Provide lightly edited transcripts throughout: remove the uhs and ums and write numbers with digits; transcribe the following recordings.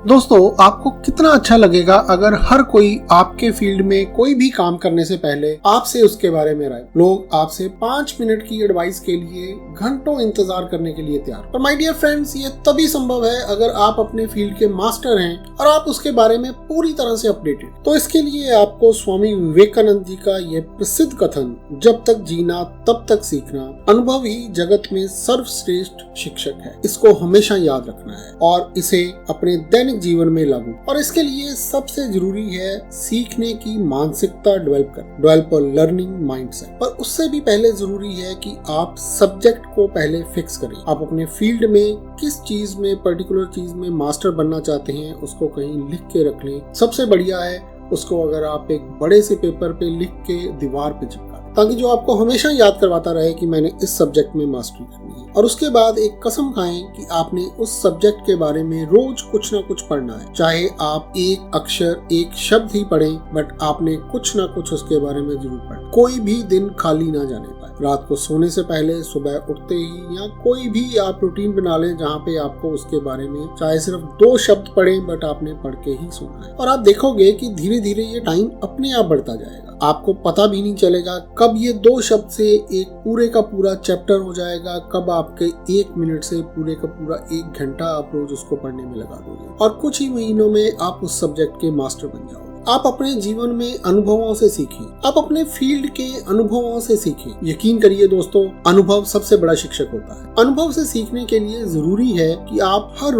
दोस्तों, आपको कितना अच्छा लगेगा अगर हर कोई आपके फील्ड में कोई भी काम करने से पहले आपसे उसके बारे में राय। लोग आपसे 5 मिनट की एडवाइस के लिए घंटों इंतजार करने के लिए तैयार। पर माय डियर फ्रेंड्स, ये तभी संभव है अगर आप अपने फील्ड के मास्टर हैं और आप उसके बारे में पूरी तरह से अपडेटेड। तो इसके लिए आपको स्वामी विवेकानंद जी का ये प्रसिद्ध कथन, जब तक जीना तब तक सीखना, अनुभव ही जगत में सर्वश्रेष्ठ शिक्षक है, इसको हमेशा याद रखना है और इसे अपने दैनिक जीवन में लागू। और इसके लिए सबसे जरूरी है सीखने की मानसिकता डेवलप लर्निंग माइंडसेट। पर उससे भी पहले जरूरी है कि आप सब्जेक्ट को पहले फिक्स करें। आप अपने फील्ड में किस चीज में, पर्टिकुलर चीज में मास्टर बनना चाहते हैं, उसको कहीं लिख के रख लें। सबसे बढ़िया है उसको अगर आप एक बड़े से पेपर पे लिख के दीवार पे चिपका, ताकि जो आपको हमेशा याद करवाता रहे कि मैंने इस सब्जेक्ट में मास्टरी करनी है। और उसके बाद एक कसम खाएं कि आपने उस सब्जेक्ट के बारे में रोज कुछ ना कुछ पढ़ना है। चाहे आप एक अक्षर, एक शब्द ही पढ़ें, बट आपने कुछ ना कुछ उसके बारे में जरूर पढ़ना। कोई भी दिन खाली ना जाने पाए। रात को सोने से पहले, सुबह उठते ही, या कोई भी आप रूटीन बना लें जहाँ पे आपको उसके बारे में चाहे सिर्फ 2 शब्द पढ़ें, बट आपने पढ़ के ही सोना है। और आप देखोगे कि धीरे धीरे ये टाइम अपने आप बढ़ता जाएगा। आपको पता भी नहीं चलेगा कब ये 2 शब्द से एक पूरे का पूरा चैप्टर हो जाएगा, कब आपके 1 मिनट से पूरे का पूरा 1 घंटा आप रोज उसको पढ़ने में लगा दोगे और कुछ ही महीनों में आप उस सब्जेक्ट के मास्टर बन जाओगे। आप अपने जीवन में अनुभवों से सीखें। आप अपने फील्ड के अनुभवों से सीखें। यकीन करिए दोस्तों, अनुभव सबसे बड़ा शिक्षक होता है। अनुभव से सीखने के लिए जरूरी है कि आप हर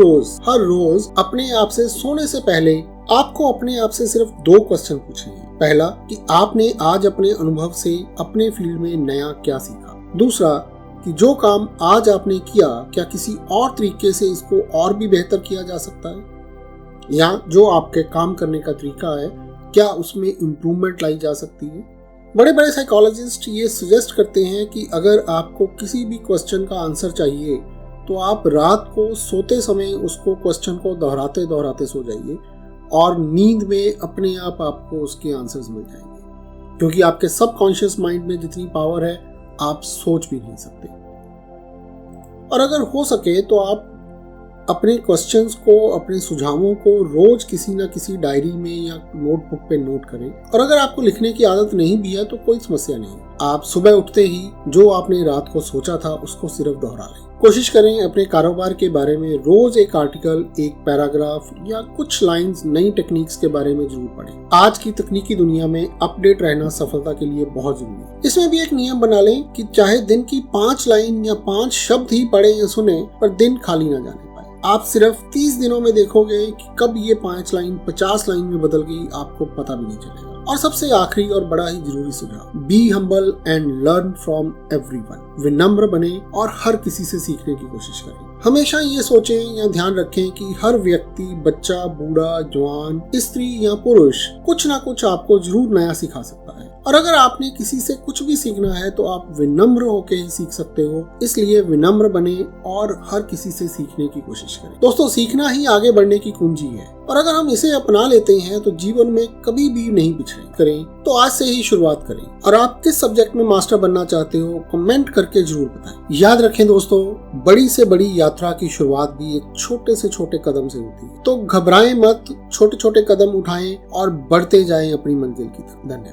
रोज अपने आप से सोने से पहले आपको अपने आप से सिर्फ 2 क्वेश्चन पूछने हैं। पहला, कि आपने आज अपने अनुभव से अपने फील्ड में नया क्या सीखा। दूसरा, कि जो काम आज आपने किया, क्या किसी और तरीके से इसको और भी बेहतर किया जा सकता है, या जो आपके काम करने का तरीका है, क्या उसमें इम्प्रूवमेंट लाई जा सकती है। बड़े बड़े साइकोलॉजिस्ट ये सजेस्ट करते हैं कि अगर आपको किसी भी क्वेश्चन का आंसर चाहिए तो आप रात को सोते समय उसको क्वेश्चन को दोहराते सो जाइए और नींद में अपने आप आपको उसके आंसर्स मिल जाएंगे, क्योंकि आपके सबकॉन्शियस माइंड में जितनी पावर है आप सोच भी नहीं सकते। और अगर हो सके तो आप अपने क्वेश्चंस को, अपने सुझावों को रोज किसी ना किसी डायरी में या नोटबुक पे नोट करें। और अगर आपको लिखने की आदत नहीं भी है तो कोई समस्या नहीं। आप सुबह उठते ही जो आपने रात को सोचा था उसको सिर्फ दोहरा लें। कोशिश करें अपने कारोबार के बारे में रोज एक आर्टिकल, एक पैराग्राफ या कुछ लाइंस नई टेक्निक्स के बारे में जरूर पढ़ें। आज की तकनीकी दुनिया में अपडेट रहना सफलता के लिए बहुत जरूरी है। इसमें भी एक नियम बना लें कि चाहे दिन की 5 लाइन या 5 शब्द ही पढ़े या सुने, पर दिन खाली ना जाने। आप सिर्फ 30 दिनों में देखोगे कि कब ये 5 लाइन 50 लाइन में बदल गई, आपको पता भी नहीं चलेगा। और सबसे आखिरी और बड़ा ही जरूरी सुझाव, be humble and learn from everyone. विनम्र बने और हर किसी से सीखने की कोशिश करें। हमेशा ये सोचें या ध्यान रखें कि हर व्यक्ति, बच्चा, बूढ़ा, जवान, स्त्री या पुरुष, कुछ ना कुछ आपको जरूर नया सिखा सकता है। और अगर आपने किसी से कुछ भी सीखना है तो आप विनम्र होकर ही सीख सकते हो। इसलिए विनम्र बने और हर किसी से सीखने की कोशिश करें। दोस्तों, सीखना ही आगे बढ़ने की कुंजी है और अगर हम इसे अपना लेते हैं तो जीवन में कभी भी नहीं पिछड़े। करें तो आज से ही शुरुआत करें। और आप किस सब्जेक्ट में मास्टर बनना चाहते हो कमेंट करके जरूर बताएं। याद रखें दोस्तों, बड़ी से बड़ी यात्रा की शुरुआत भी एक छोटे से छोटे कदम से होती है। तो घबराएं मत, छोटे छोटे कदम उठाएं और बढ़ते जाएं अपनी मंजिल की तरफ। धन्यवाद।